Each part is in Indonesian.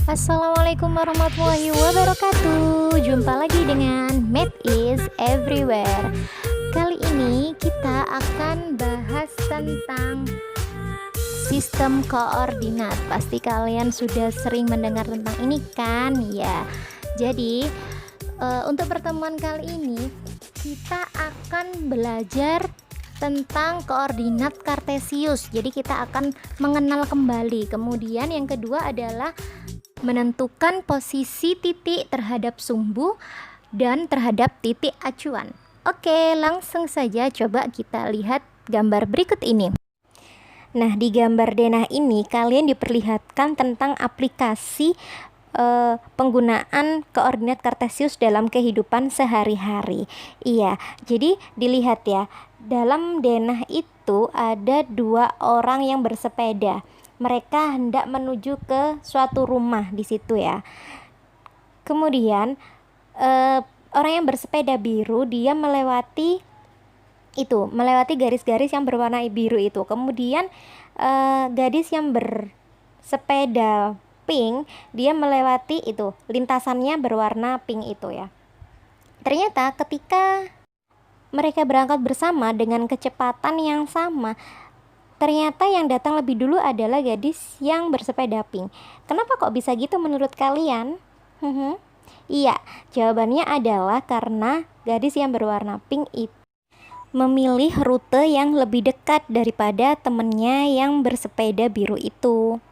Assalamualaikum warahmatullahi wabarakatuh. Jumpa lagi dengan Math is Everywhere. Kali ini kita akan bahas tentang sistem koordinat. Pasti kalian sudah sering mendengar tentang ini kan? Ya. Jadi, untuk pertemuan kali ini kita akan belajar tentang koordinat kartesius. Jadi kita akan mengenal kembali. Kemudian yang kedua adalah menentukan posisi titik terhadap sumbu dan terhadap titik acuan. Oke, langsung saja coba kita lihat gambar berikut ini. Nah, di gambar denah ini kalian diperlihatkan tentang aplikasi penggunaan koordinat kartesius dalam kehidupan sehari-hari. Iya, jadi dilihat ya, dalam denah itu ada dua orang yang bersepeda. Mereka hendak menuju ke suatu rumah di situ ya. Kemudian orang yang bersepeda biru dia melewati garis-garis yang berwarna biru itu. Kemudian gadis yang bersepeda pink dia melewati lintasannya berwarna pink itu ya. Ternyata ketika mereka berangkat bersama dengan kecepatan yang sama, ternyata yang datang lebih dulu adalah gadis yang bersepeda pink. Kenapa kok bisa gitu menurut kalian? Iya, jawabannya adalah karena gadis yang berwarna pink itu memilih rute yang lebih dekat daripada temennya yang bersepeda biru itu.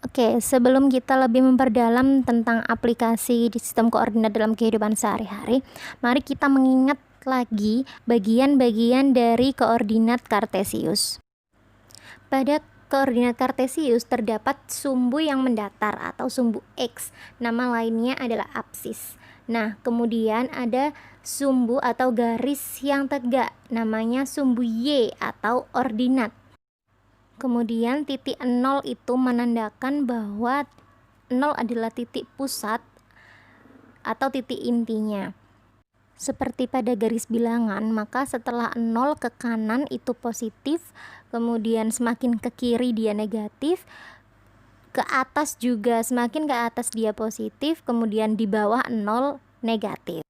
Oke, sebelum kita lebih memperdalam tentang aplikasi di sistem koordinat dalam kehidupan sehari-hari, mari kita mengingat lagi bagian-bagian dari koordinat kartesius. Pada koordinat kartesius terdapat sumbu yang mendatar atau sumbu X. Nama lainnya adalah apsis. Nah, kemudian ada sumbu atau garis yang tegak. Namanya sumbu Y atau ordinat. Kemudian titik 0 itu menandakan bahwa 0 adalah titik pusat atau titik intinya. Seperti pada garis bilangan, maka setelah 0 ke kanan itu positif, kemudian semakin ke kiri dia negatif, ke atas juga semakin ke atas dia positif, kemudian di bawah 0 negatif.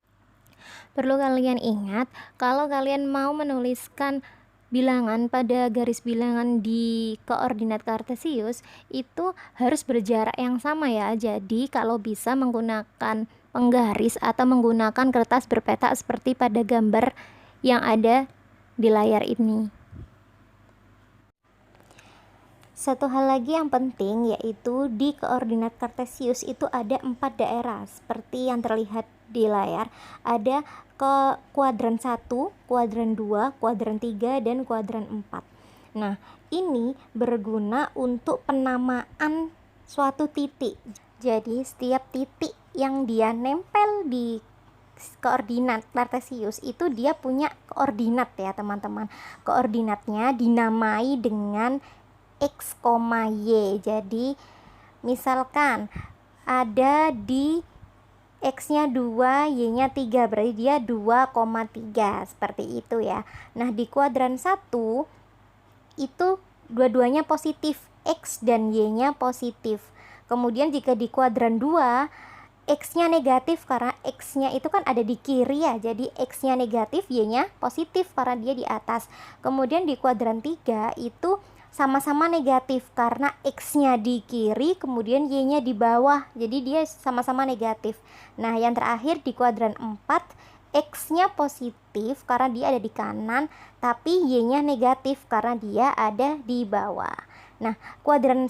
Perlu kalian ingat, kalau kalian mau menuliskan bilangan pada garis bilangan di koordinat kartesius itu harus berjarak yang sama ya. Jadi kalau bisa menggunakan penggaris atau menggunakan kertas berpetak seperti pada gambar yang ada di layar ini. Satu hal lagi yang penting yaitu di koordinat kartesius itu ada 4 daerah seperti yang terlihat di layar. Ada ke kuadran 1, kuadran 2, kuadran 3, dan kuadran 4. Nah, ini berguna untuk penamaan suatu titik. Jadi setiap titik yang dia nempel di koordinat kartesius itu dia punya koordinat ya teman-teman. Koordinatnya dinamai dengan X, Y. Jadi misalkan ada di X-nya 2, Y-nya 3, berarti dia 2,3 seperti itu ya. Nah, di kuadran 1 itu dua-duanya positif, X dan Y-nya positif. Kemudian jika di kuadran 2 X-nya negatif karena X-nya itu kan ada di kiri ya. Jadi X-nya negatif, Y-nya positif karena dia di atas. Kemudian di kuadran 3 itu sama-sama negatif karena X-nya di kiri, kemudian Y-nya di bawah. Jadi dia sama-sama negatif. Nah, yang terakhir di kuadran 4, X-nya positif karena dia ada di kanan, tapi Y-nya negatif karena dia ada di bawah. Nah, kuadran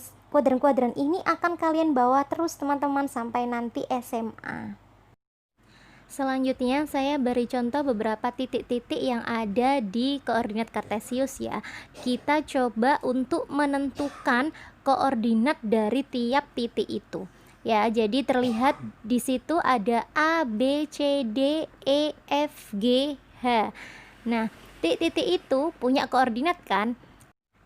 ini akan kalian bawa terus teman-teman sampai nanti SMA. Selanjutnya saya beri contoh beberapa titik-titik yang ada di koordinat kartesius ya. Kita coba untuk menentukan koordinat dari tiap titik itu. Ya, jadi terlihat di situ ada A, B, C, D, E, F, G, H. Nah, titik-titik itu punya koordinat kan?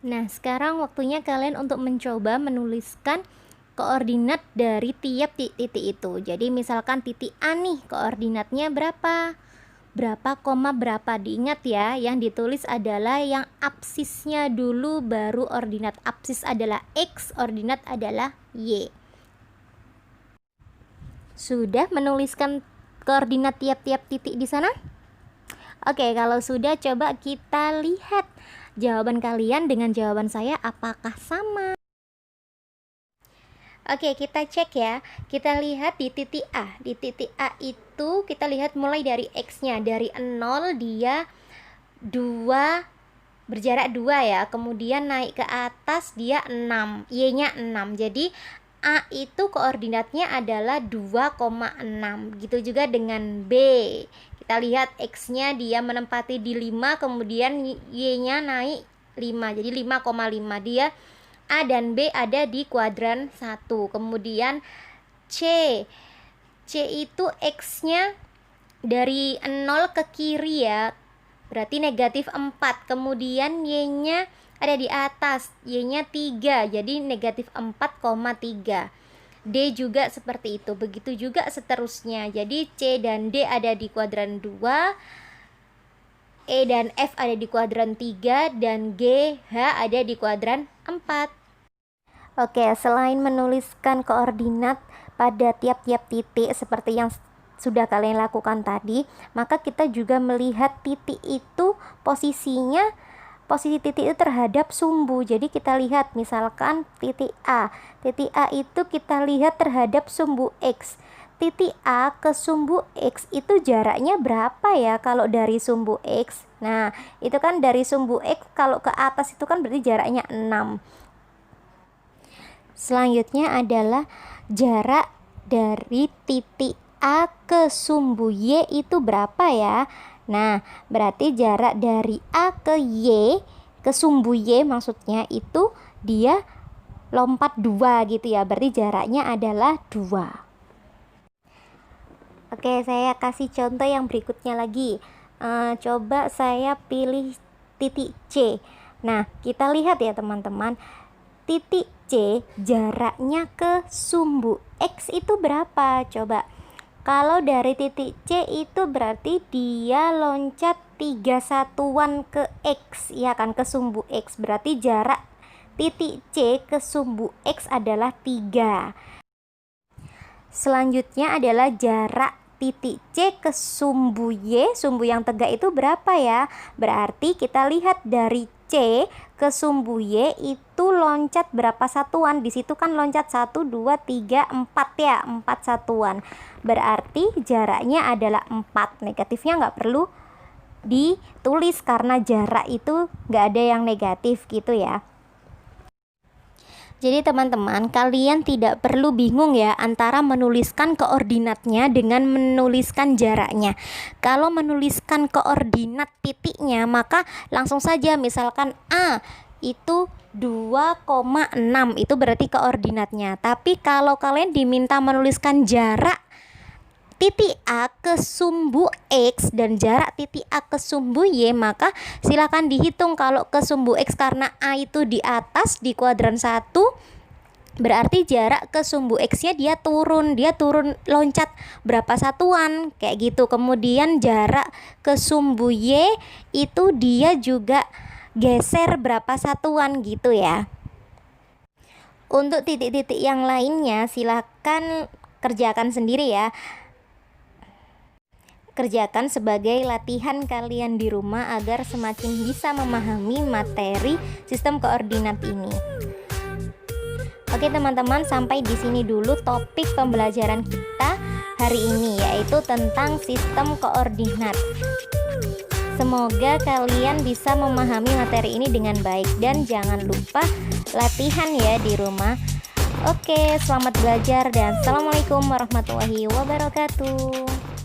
Nah, sekarang waktunya kalian untuk mencoba menuliskan koordinat dari tiap titik itu. Jadi misalkan titik A nih, koordinatnya berapa? Berapa, berapa. Diingat ya, yang ditulis adalah yang apsisnya dulu, baru ordinat. Apsis adalah X, ordinat adalah Y. Sudah menuliskan koordinat tiap-tiap titik di sana? Oke, kalau sudah, coba kita lihat jawaban kalian dengan jawaban saya apakah sama. Oke, kita cek ya. Kita lihat di titik A. Di titik A itu kita lihat mulai dari X-nya. Dari 0 dia 2, berjarak 2 ya. Kemudian naik ke atas dia 6. Y-nya 6. Jadi A itu koordinatnya adalah 2,6. Begitu juga dengan B. Kita lihat X-nya dia menempati di 5, kemudian Y-nya naik 5. Jadi 5,5. Dia A dan B ada di kuadran 1. Kemudian C itu X-nya dari 0 ke kiri ya, berarti negatif 4. Kemudian Y-nya ada di atas, Y-nya 3, jadi negatif 4,3. D juga seperti itu, begitu juga seterusnya. Jadi C dan D ada di kuadran 2, E dan F ada di kuadran 3, dan G, H ada di kuadran 4. Oke, selain menuliskan koordinat pada tiap-tiap titik seperti yang sudah kalian lakukan tadi, maka kita juga melihat titik itu posisi titik itu terhadap sumbu. Jadi kita lihat misalkan titik A itu kita lihat terhadap sumbu X. Titik A ke sumbu X itu jaraknya berapa ya kalau dari sumbu X? Nah, itu kan dari sumbu X kalau ke atas itu kan berarti jaraknya 6. Selanjutnya adalah jarak dari titik A ke sumbu Y itu berapa ya? Nah, berarti jarak dari A ke Y, ke sumbu Y maksudnya itu dia lompat 2 gitu ya. Berarti jaraknya adalah 2. Oke, saya kasih contoh yang berikutnya lagi. Coba saya pilih titik C. Nah, kita lihat ya teman-teman. Titik C jaraknya ke sumbu X itu berapa? Coba. Kalau dari titik C itu berarti dia loncat 3 satuan ke X, ya kan, ke sumbu X. Berarti jarak titik C ke sumbu X adalah 3. Selanjutnya adalah jarak titik C ke sumbu Y, sumbu yang tegak itu berapa ya? Berarti kita lihat dari C ke sumbu Y itu loncat berapa satuan? Di situ kan loncat 1, 2, 3, 4 ya, 4 satuan. Berarti jaraknya adalah 4. Negatifnya nggak perlu ditulis karena jarak itu nggak ada yang negatif gitu ya. Jadi teman-teman, kalian tidak perlu bingung ya antara menuliskan koordinatnya dengan menuliskan jaraknya. Kalau menuliskan koordinat titiknya, maka langsung saja misalkan A itu 2,6, itu berarti koordinatnya. Tapi kalau kalian diminta menuliskan jarak titik A ke sumbu X dan jarak titik A ke sumbu Y, maka silakan dihitung. Kalau ke sumbu X karena A itu di atas di kuadran 1, berarti jarak ke sumbu X-nya dia turun loncat berapa satuan kayak gitu. Kemudian jarak ke sumbu Y itu dia juga geser berapa satuan gitu ya. Untuk titik-titik yang lainnya silakan kerjakan sendiri ya. Kerjakan sebagai latihan kalian di rumah agar semakin bisa memahami materi sistem koordinat ini. Oke teman-teman, sampai di sini dulu topik pembelajaran kita hari ini, yaitu tentang sistem koordinat. Semoga kalian bisa memahami materi ini dengan baik dan jangan lupa latihan ya di rumah. Oke, selamat belajar dan assalamualaikum warahmatullahi wabarakatuh.